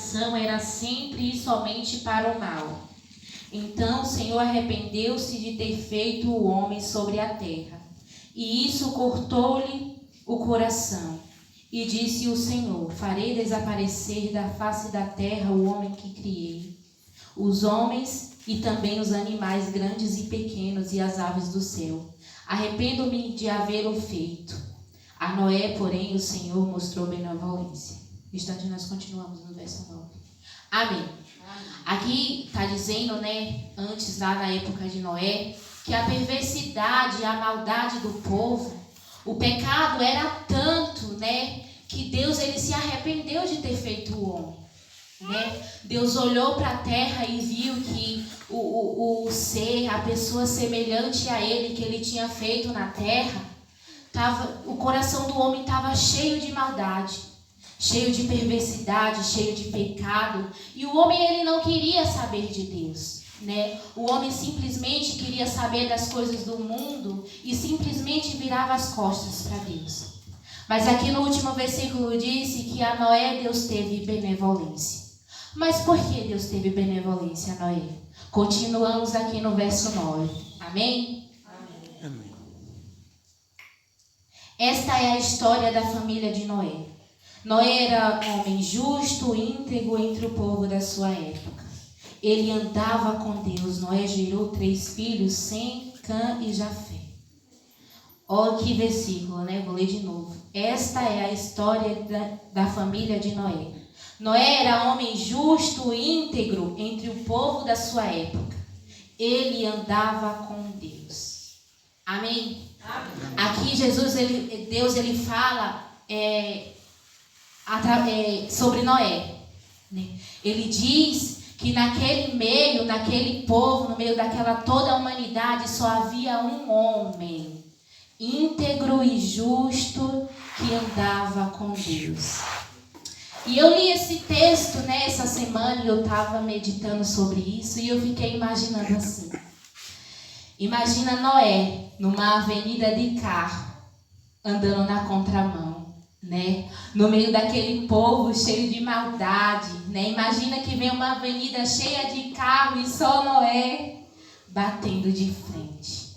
intenção era sempre e somente para o mal. Então o Senhor arrependeu-se de ter feito o homem sobre a terra, e isso cortou-lhe o coração. E disse o Senhor: farei desaparecer da face da terra o homem que criei, os homens e também os animais grandes e pequenos e as aves do céu. Arrependo-me de havê-lo feito. A Noé, porém, o Senhor mostrou benevolência. No instante nós continuamos no verso 9. Amém. Aqui está dizendo, antes lá na época de Noé, que a perversidade, a maldade do povo, o pecado era tanto, que Deus ele se arrependeu de ter feito o homem. Deus olhou para a terra e viu que o ser, a pessoa semelhante a ele que ele tinha feito na terra, o coração do homem estava cheio de maldade, cheio de perversidade, cheio de pecado. E o homem ele não queria saber de Deus. O homem simplesmente queria saber das coisas do mundo e simplesmente virava as costas para Deus. Mas aqui no último versículo disse que a Noé Deus teve benevolência. Mas por que Deus teve benevolência a Noé? Continuamos aqui no verso 9. Amém? Amém. Esta é a história da família de Noé. Noé era homem justo, íntegro entre o povo da sua época. Ele andava com Deus. Noé gerou 3 filhos, Sem, Cã e Jafé. Olha que versículo, Vou ler de novo. Esta é a história da família de Noé. Noé era homem justo, íntegro entre o povo da sua época. Ele andava com Deus. Amém? Amém. Aqui Deus fala sobre Noé. Ele diz que naquele meio, naquele povo, no meio daquela toda a humanidade, só havia um homem íntegro e justo que andava com Deus. E eu li esse texto essa semana e eu estava meditando sobre isso e eu fiquei imaginando assim. Imagina Noé numa avenida de carro, andando na contramão, no meio daquele povo cheio de maldade, Imagina que vem uma avenida cheia de carro e só Noé batendo de frente.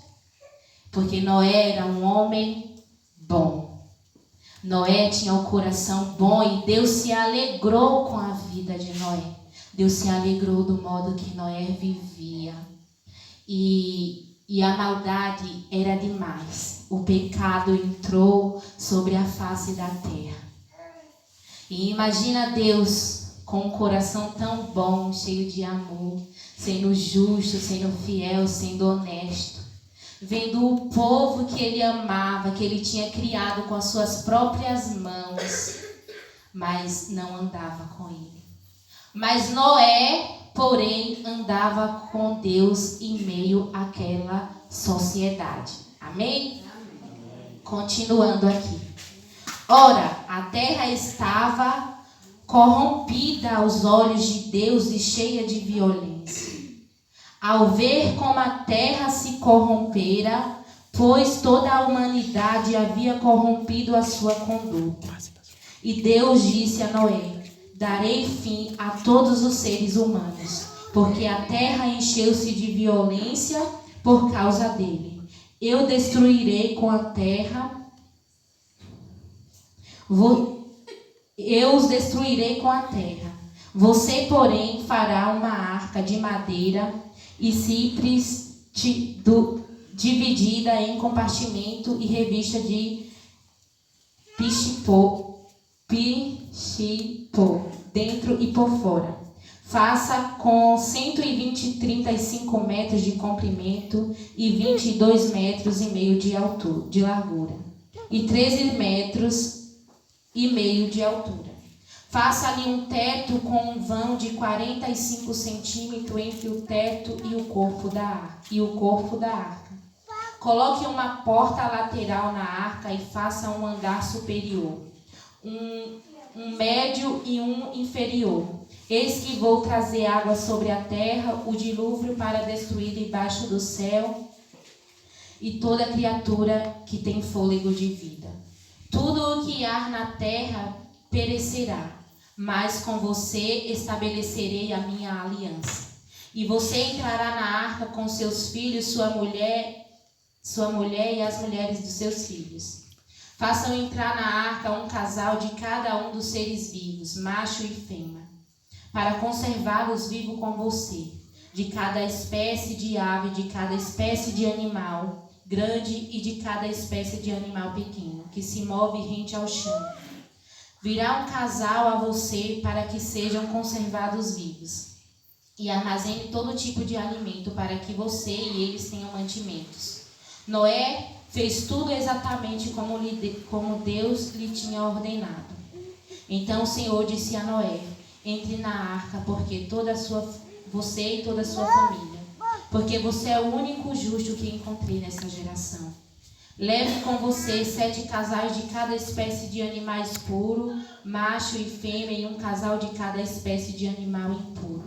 Porque Noé era um homem bom. Noé tinha um coração bom e Deus se alegrou com a vida de Noé. Deus se alegrou do modo que Noé vivia. E a maldade era demais. O pecado entrou sobre a face da terra. E imagina Deus com um coração tão bom, cheio de amor, sendo justo, sendo fiel, sendo honesto. Vendo o povo que ele amava, que ele tinha criado com as suas próprias mãos, mas não andava com ele. Mas Noé, porém, andava com Deus em meio àquela sociedade. Amém? Amém. Continuando aqui. Ora, a terra estava corrompida aos olhos de Deus e cheia de violência. Ao ver como a terra se corrompera, pois toda a humanidade havia corrompido a sua conduta. E Deus disse a Noé: darei fim a todos os seres humanos, porque a terra encheu-se de violência por causa dele. Eu destruirei com a terra, eu os destruirei com a terra. Você, porém, fará uma arca de madeira e cipres dividida em compartimento e revista de pichipô, dentro e por fora. Faça com 135 metros de comprimento e 22 metros e meio de largura e 13 metros e meio de altura. Faça ali um teto com um vão de 45 centímetros entre o teto e o corpo da arca. Coloque uma porta lateral na arca e faça um andar superior, um médio e um inferior. Eis que vou trazer água sobre a terra, o dilúvio para destruir debaixo do céu e toda criatura que tem fôlego de vida. Tudo o que há na terra perecerá, mas com você estabelecerei a minha aliança. E você entrará na arca com seus filhos, sua mulher e as mulheres dos seus filhos. Façam entrar na arca um casal de cada um dos seres vivos, macho e fêmea, para conservá-los vivos com você, de cada espécie de ave, de cada espécie de animal grande e de cada espécie de animal pequeno, que se move rente ao chão. Virá um casal a você para que sejam conservados vivos, e armazene todo tipo de alimento para que você e eles tenham mantimentos. Noé fez tudo exatamente como Deus lhe tinha ordenado. Então o Senhor disse a Noé: entre na arca, você e toda a sua família, porque você é o único justo que encontrei nessa geração. Leve com você 7 casais de cada espécie de animais puro, macho e fêmea, e um casal de cada espécie de animal impuro,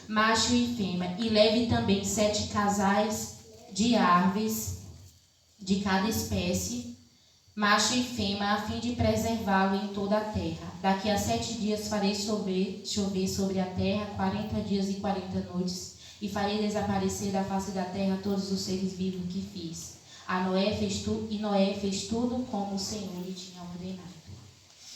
macho e fêmea. E leve também 7 casais de aves de cada espécie, macho e fêmea, a fim de preservá-lo em toda a terra. Daqui a 7 dias farei chover sobre a terra 40 dias e 40 noites, e farei desaparecer da face da terra todos os seres vivos que fiz. Noé fez tudo como o Senhor lhe tinha ordenado.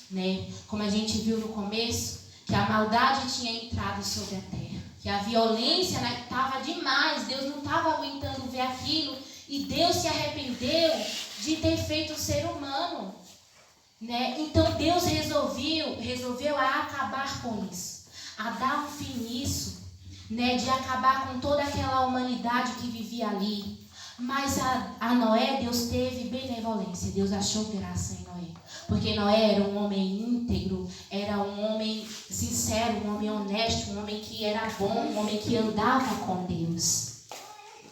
Né? Como a gente viu no começo, que a maldade tinha entrado sobre a terra, que a violência estava demais, Deus não estava aguentando ver aquilo, e Deus se arrependeu de ter feito o ser humano. Né? Então Deus resolveu acabar com isso, a dar um fim nisso, né? De acabar com toda aquela humanidade que vivia ali. Mas a Noé, Deus teve benevolência, Deus achou graça em Noé, porque Noé era um homem íntegro, era um homem sincero, um homem honesto, um homem que era bom, um homem que andava com Deus,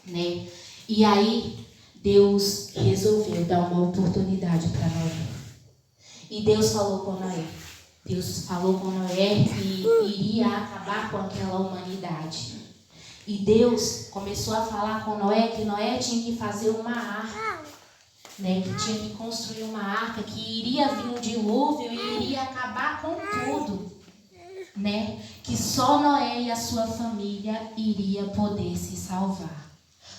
né? E aí Deus resolveu dar uma oportunidade para Noé. E Deus falou com Noé que iria acabar com aquela humanidade. E Deus começou a falar com Noé que Noé tinha que fazer uma arca, né? Que tinha que construir uma arca, que iria vir um dilúvio e iria acabar com tudo, né? Que só Noé e a sua família iria poder se salvar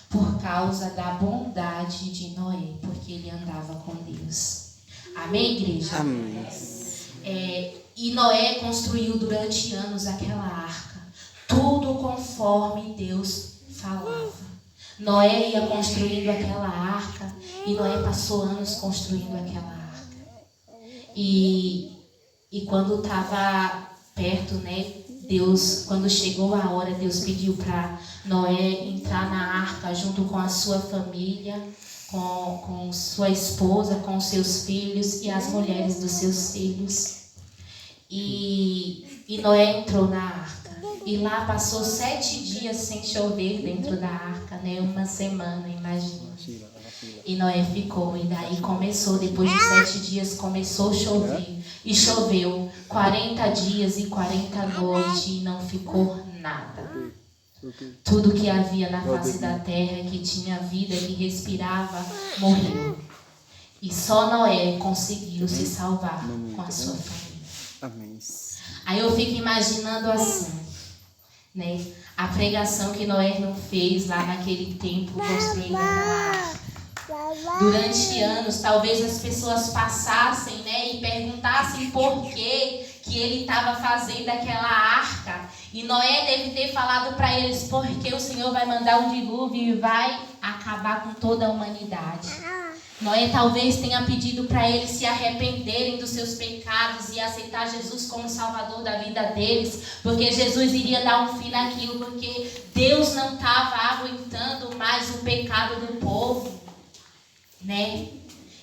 por causa da bondade de Noé, porque ele andava com Deus. Amém, igreja? Amém. E Noé construiu durante anos aquela arca, tudo conforme Deus falava. Noé ia construindo aquela arca, e Noé passou anos construindo aquela arca. E quando estava perto, né, Deus, quando chegou a hora, Deus pediu para Noé entrar na arca junto com a sua família, com sua esposa, com seus filhos e as mulheres dos seus filhos. E Noé entrou na arca. E lá passou 7 dias sem chover dentro da arca, né? Uma semana, imagina. E Noé ficou, e daí começou, depois de 7 dias, começou a chover. E choveu 40 dias e 40 noites e não ficou nada. Tudo que havia na face da terra, que tinha vida, que respirava, morreu. E só Noé conseguiu se salvar com a sua família. Amém. Aí eu fico imaginando assim, né? A pregação que Noé não fez lá naquele tempo, construindo aquela arca. Durante anos, talvez as pessoas passassem, né, e perguntassem por que ele estava fazendo aquela arca. E Noé deve ter falado para eles: porque o Senhor vai mandar um dilúvio e vai acabar com toda a humanidade. Noé talvez tenha pedido para eles se arrependerem dos seus pecados e aceitar Jesus como Salvador da vida deles, porque Jesus iria dar um fim naquilo, porque Deus não estava aguentando mais o pecado do povo, né?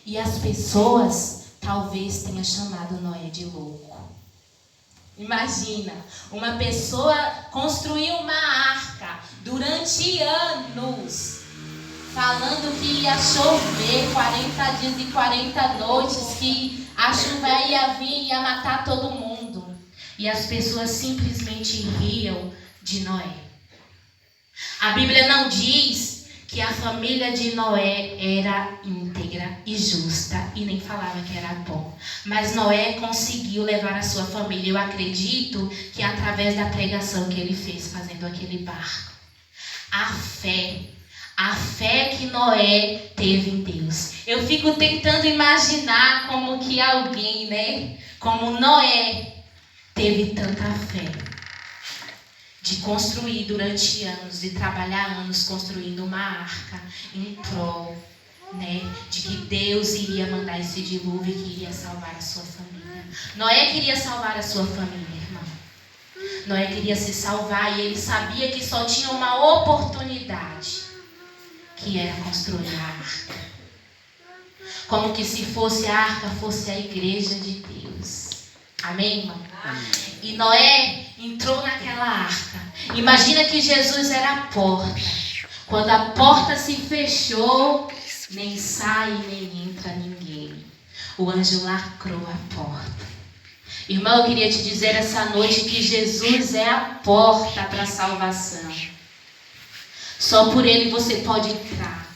E as pessoas talvez tenham chamado Noé de louco. Imagina, uma pessoa construiu uma arca durante anos, falando que ia chover 40 dias e 40 noites, que a chuva ia vir e ia matar todo mundo. E as pessoas simplesmente riam de Noé. A Bíblia não diz que a família de Noé era íntegra e justa e nem falava que era bom. Mas Noé conseguiu levar a sua família. Eu acredito que através da pregação que ele fez fazendo aquele barco. A fé que Noé teve em Deus. Eu fico tentando imaginar como que alguém, né, como Noé teve tanta fé. De construir durante anos, de trabalhar anos construindo uma arca em prol, né, de que Deus iria mandar esse dilúvio e que iria salvar a sua família. Noé queria salvar a sua família, irmão. Noé queria se salvar e ele sabia que só tinha uma oportunidade, que era construir a arca. Como que se fosse a arca, fosse a igreja de Deus. Amém, irmão? Amém. E Noé entrou naquela arca. Imagina que Jesus era a porta. Quando a porta se fechou, nem sai nem entra ninguém. O anjo lacrou a porta. Irmão, eu queria te dizer essa noite que Jesus é a porta para a salvação. Só por ele você pode entrar.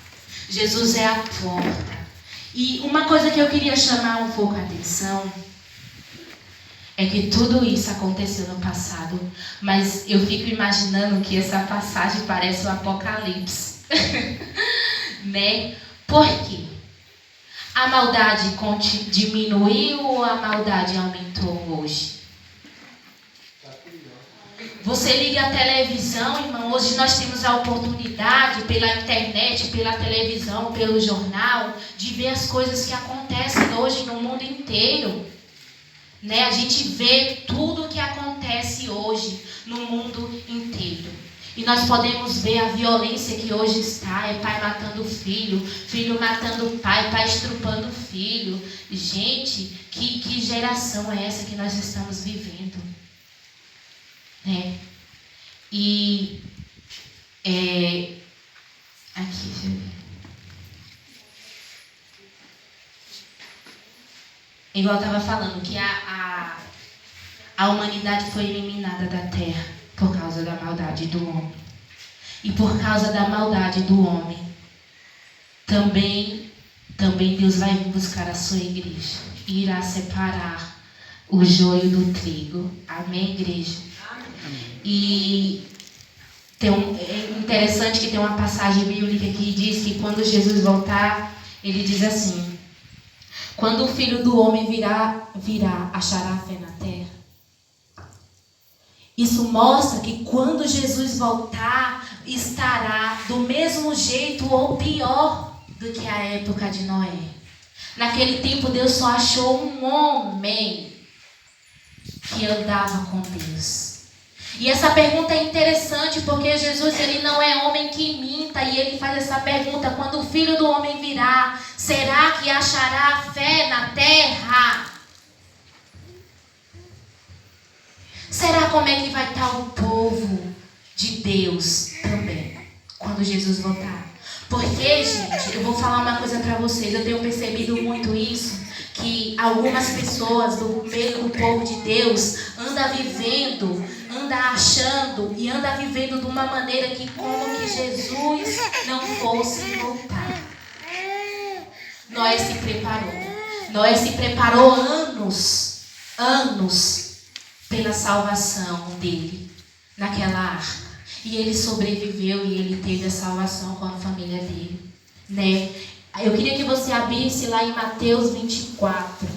Jesus é a porta. E uma coisa que eu queria chamar um pouco a atenção é que tudo isso aconteceu no passado, mas eu fico imaginando que essa passagem parece o Apocalipse. Né? Por quê? A maldade diminuiu ou a maldade aumentou hoje? Você liga a televisão, irmão, hoje nós temos a oportunidade pela internet, pela televisão, pelo jornal, de ver as coisas que acontecem hoje no mundo inteiro. Né? A gente vê tudo o que acontece hoje no mundo inteiro. E nós podemos ver a violência que hoje está. É pai matando filho, filho matando pai estrupando filho. Gente, que geração é essa que nós estamos vivendo? Né? E aqui, deixa eu ver. Igual eu estava falando, que a humanidade foi eliminada da terra por causa da maldade do homem. E por causa da maldade do homem, também Deus vai vir buscar a sua igreja. E irá separar o joio do trigo. Amém, igreja? Amém. E é interessante que tem uma passagem bíblica que diz que quando Jesus voltar, ele diz assim: quando o Filho do Homem virá, achará fé na terra? Isso mostra que quando Jesus voltar, estará do mesmo jeito ou pior do que a época de Noé. Naquele tempo, Deus só achou um homem que andava com Deus. E essa pergunta é interessante porque Jesus, ele não é homem que minta, e ele faz essa pergunta: quando o Filho do Homem virá, será que achará fé na terra? Será como é que vai estar o povo de Deus também, quando Jesus voltar? Porque, gente, eu vou falar uma coisa para vocês, eu tenho percebido muito isso, que algumas pessoas do meio do povo de Deus andam vivendo, anda achando e anda vivendo de uma maneira que como que Jesus não fosse voltar. Noé se preparou anos pela salvação dele naquela arca. E ele sobreviveu e ele teve a salvação com a família dele, né? Eu queria que você abrisse lá em Mateus 24.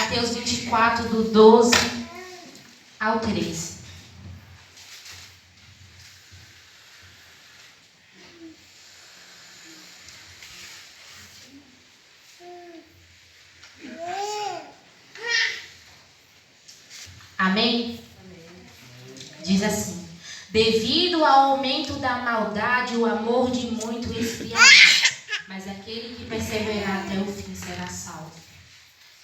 Mateus 24, do 12 ao 13. Amém? Diz assim: Devido ao aumento da maldade, o amor de muito esfriará. Mas aquele que perseverar até o fim será salvo.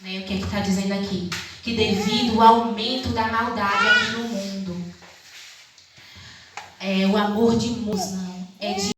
Né? O que é que está dizendo aqui? Que devido ao aumento da maldade aqui no mundo, o amor de muitos não é de